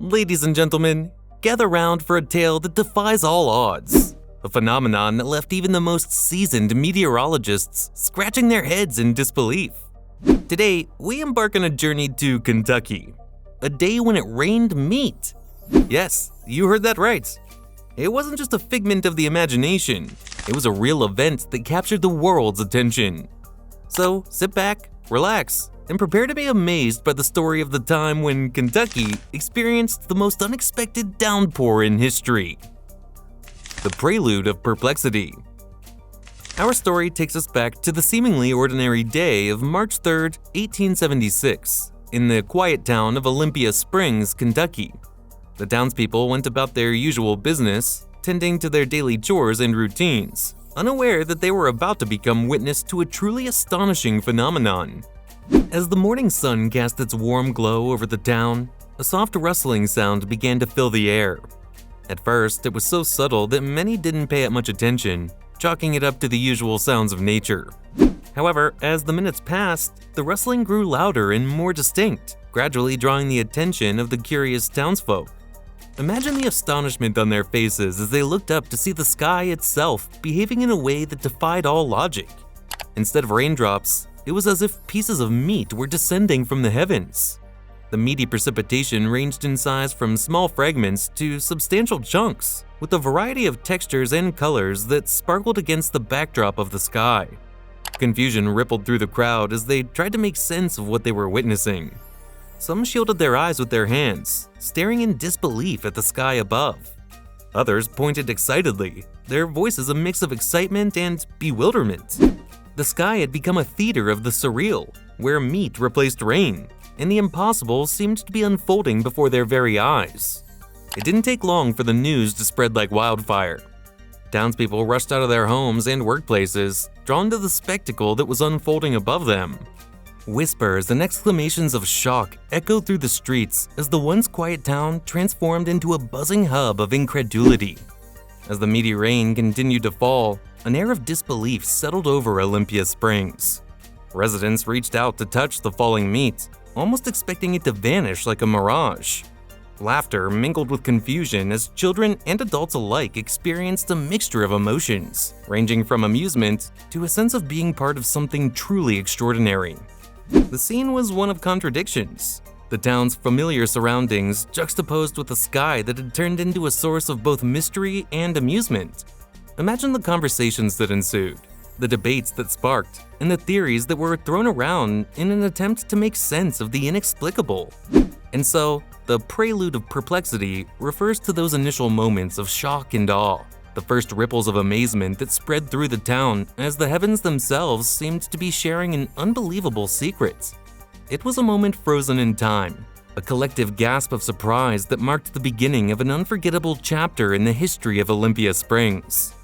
Ladies and gentlemen, gather round for a tale that defies all odds. A phenomenon that left even the most seasoned meteorologists scratching their heads in disbelief. Today, we embark on a journey to Kentucky. A day when it rained meat. Yes, you heard that right. It wasn't just a figment of the imagination. It was a real event that captured the world's attention. So sit back, relax, and prepare to be amazed by the story of the time when Kentucky experienced the most unexpected downpour in history. The prelude of perplexity. Our story takes us back to the seemingly ordinary day of March 3, 1876, in the quiet town of Olympia Springs, Kentucky. The townspeople went about their usual business, tending to their daily chores and routines, unaware that they were about to become witness to a truly astonishing phenomenon. As the morning sun cast its warm glow over the town, a soft rustling sound began to fill the air. At first, it was so subtle that many didn't pay it much attention, chalking it up to the usual sounds of nature. However, as the minutes passed, the rustling grew louder and more distinct, gradually drawing the attention of the curious townsfolk. Imagine the astonishment on their faces as they looked up to see the sky itself behaving in a way that defied all logic. Instead of raindrops, it was as if pieces of meat were descending from the heavens. The meaty precipitation ranged in size from small fragments to substantial chunks, with a variety of textures and colors that sparkled against the backdrop of the sky. Confusion rippled through the crowd as they tried to make sense of what they were witnessing. Some shielded their eyes with their hands, staring in disbelief at the sky above. Others pointed excitedly, their voices a mix of excitement and bewilderment. The sky had become a theater of the surreal, where meat replaced rain, and the impossible seemed to be unfolding before their very eyes. It didn't take long for the news to spread like wildfire. Townspeople rushed out of their homes and workplaces, drawn to the spectacle that was unfolding above them. Whispers and exclamations of shock echoed through the streets as the once quiet town transformed into a buzzing hub of incredulity. As the meaty rain continued to fall, an air of disbelief settled over Olympia Springs. Residents reached out to touch the falling meat, almost expecting it to vanish like a mirage. Laughter mingled with confusion as children and adults alike experienced a mixture of emotions, ranging from amusement to a sense of being part of something truly extraordinary. The scene was one of contradictions. The town's familiar surroundings juxtaposed with a sky that had turned into a source of both mystery and amusement. Imagine the conversations that ensued, the debates that sparked, and the theories that were thrown around in an attempt to make sense of the inexplicable. And so, the prelude of perplexity refers to those initial moments of shock and awe, the first ripples of amazement that spread through the town as the heavens themselves seemed to be sharing an unbelievable secret. It was a moment frozen in time, a collective gasp of surprise that marked the beginning of an unforgettable chapter in the history of Olympia Springs.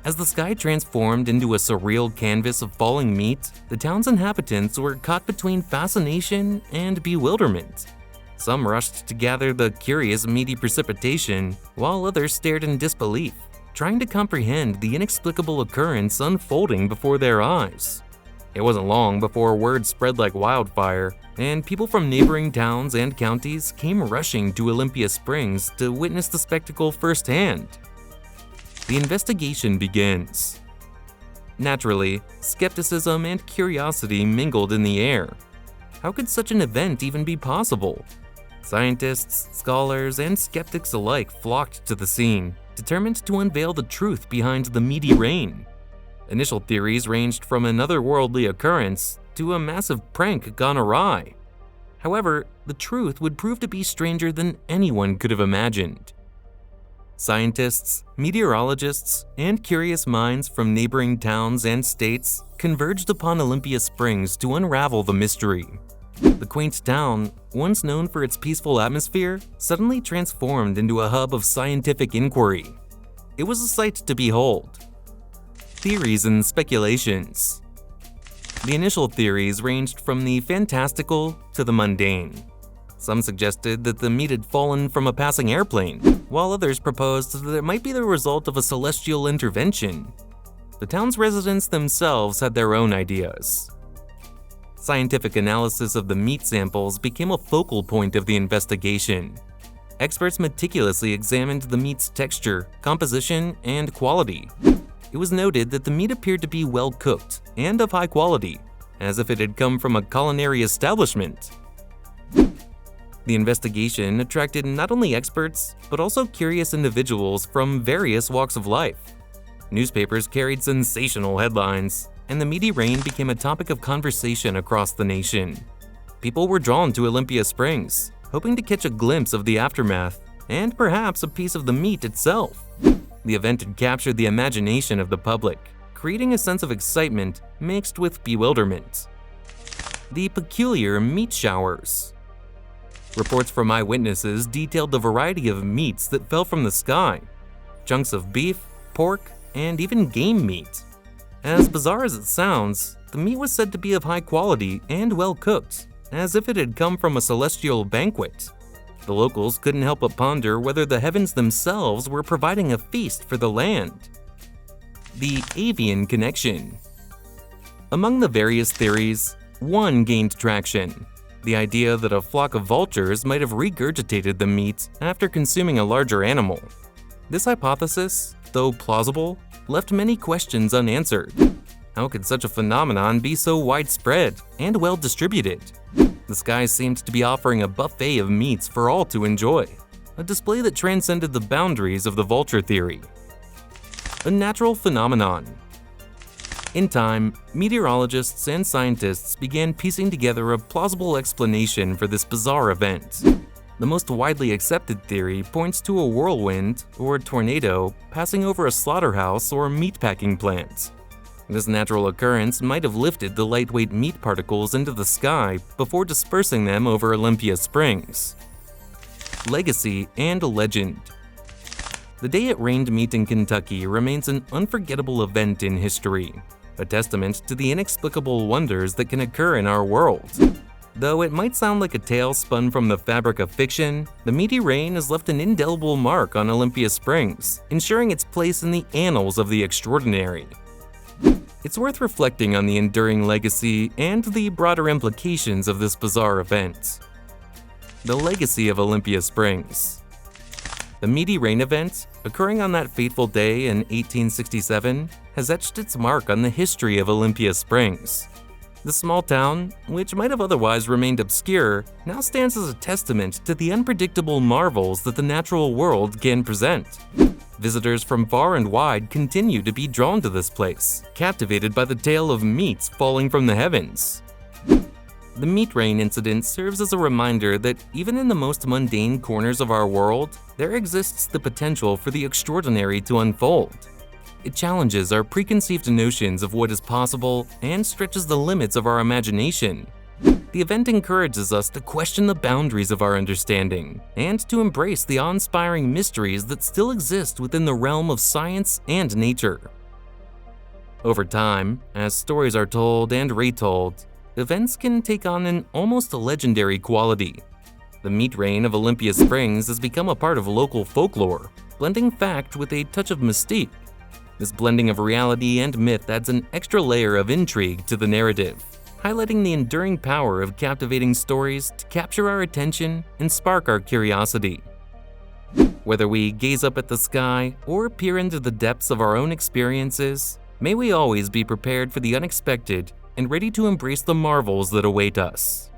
As the sky transformed into a surreal canvas of falling meat, the town's inhabitants were caught between fascination and bewilderment. Some rushed to gather the curious meaty precipitation, while others stared in disbelief, trying to comprehend the inexplicable occurrence unfolding before their eyes. It wasn't long before word spread like wildfire, and people from neighboring towns and counties came rushing to Olympia Springs to witness the spectacle firsthand. The investigation begins. Naturally, skepticism and curiosity mingled in the air. How could such an event even be possible? Scientists, scholars, and skeptics alike flocked to the scene, determined to unveil the truth behind the meaty rain. Initial theories ranged from an otherworldly occurrence to a massive prank gone awry. However, the truth would prove to be stranger than anyone could have imagined. Scientists, meteorologists, and curious minds from neighboring towns and states converged upon Olympia Springs to unravel the mystery. The quaint town, once known for its peaceful atmosphere, suddenly transformed into a hub of scientific inquiry. It was a sight to behold. Theories and speculations. The initial theories ranged from the fantastical to the mundane. Some suggested that the meat had fallen from a passing airplane, while others proposed that it might be the result of a celestial intervention. The town's residents themselves had their own ideas. Scientific analysis of the meat samples became a focal point of the investigation. Experts meticulously examined the meat's texture, composition, and quality. It was noted that the meat appeared to be well cooked and of high quality, as if it had come from a culinary establishment. The investigation attracted not only experts, but also curious individuals from various walks of life. Newspapers carried sensational headlines, and the meaty rain became a topic of conversation across the nation. People were drawn to Olympia Springs, hoping to catch a glimpse of the aftermath, and perhaps a piece of the meat itself. The event had captured the imagination of the public, creating a sense of excitement mixed with bewilderment. The peculiar meat showers. Reports from eyewitnesses detailed the variety of meats that fell from the sky: chunks of beef, pork, and even game meat. As bizarre as it sounds, the meat was said to be of high quality and well cooked, as if it had come from a celestial banquet. The locals couldn't help but ponder whether the heavens themselves were providing a feast for the land. The avian connection. Among the various theories, one gained traction: the idea that a flock of vultures might have regurgitated the meat after consuming a larger animal. This hypothesis, though plausible, left many questions unanswered. How could such a phenomenon be so widespread and well distributed? The skies seemed to be offering a buffet of meats for all to enjoy, a display that transcended the boundaries of the vulture theory. A natural phenomenon. In time, meteorologists and scientists began piecing together a plausible explanation for this bizarre event. The most widely accepted theory points to a whirlwind or a tornado passing over a slaughterhouse or meatpacking plant. This natural occurrence might have lifted the lightweight meat particles into the sky before dispersing them over Olympia Springs. Legacy and legend. The day it rained meat in Kentucky remains an unforgettable event in history, a testament to the inexplicable wonders that can occur in our world. Though it might sound like a tale spun from the fabric of fiction, the meaty rain has left an indelible mark on Olympia Springs, ensuring its place in the annals of the extraordinary. It's worth reflecting on the enduring legacy and the broader implications of this bizarre event. The legacy of Olympia Springs. The meaty rain event, occurring on that fateful day in 1867, has etched its mark on the history of Olympia Springs. The small town, which might have otherwise remained obscure, now stands as a testament to the unpredictable marvels that the natural world can present. Visitors from far and wide continue to be drawn to this place, captivated by the tale of meats falling from the heavens. The meat rain incident serves as a reminder that even in the most mundane corners of our world, there exists the potential for the extraordinary to unfold. It challenges our preconceived notions of what is possible and stretches the limits of our imagination. The event encourages us to question the boundaries of our understanding and to embrace the awe-inspiring mysteries that still exist within the realm of science and nature. Over time, as stories are told and retold, events can take on an almost legendary quality. The meat rain of Olympia Springs has become a part of local folklore, blending fact with a touch of mystique. This blending of reality and myth adds an extra layer of intrigue to the narrative, highlighting the enduring power of captivating stories to capture our attention and spark our curiosity. Whether we gaze up at the sky or peer into the depths of our own experiences, may we always be prepared for the unexpected and ready to embrace the marvels that await us.